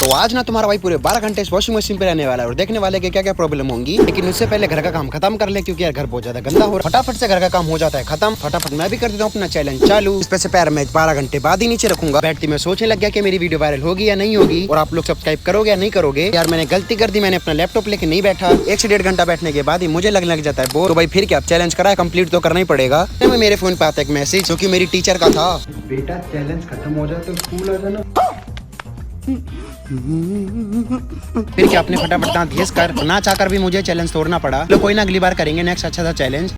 तो आज ना तुम्हारा भाई पूरे 12 घंटे इस वॉशिंग मशीन पे रहने वाला है और देखने वाले के क्या क्या प्रॉब्लम होंगी। लेकिन उससे पहले घर का काम खत्म कर ले, क्योंकि यार घर बहुत ज्यादा गंदा हो रहा है। फटाफट से घर का काम हो जाता है खत्म, फटाफट मैं भी कर देता हूँ अपना चैलेंज चालू। इस पे से पैर मैं 12 घंटे बाद ही नीचे रखूंगा। बैठती मैं सोचने लग गया कि मेरी वीडियो वायरल होगी या नहीं होगी, और आप लोग सब्सक्राइब करोगे या नहीं करोगे। यार मैंने गलती कर दी, मैंने अपना लैपटॉप लेके नहीं बैठा। 1 से 1.5 घंटा बैठने के बाद ही मुझे लगने लग जाता है बोर। तो भाई फिर क्या, चैलेंज करा है, कंप्लीट तो करना ही पड़ेगा। मेरे फोन पे आता है एक मैसेज जो कि मेरी टीचर का था, बेटा चैलेंज खत्म हो जाए तो स्कूल आ जाना। फिर क्या, अपने फटाफट दांत घिस कर ना चाहकर भी मुझे चैलेंज तोड़ना पड़ा। तो कोई ना, अगली बार करेंगे नेक्स्ट अच्छा सा चैलेंज।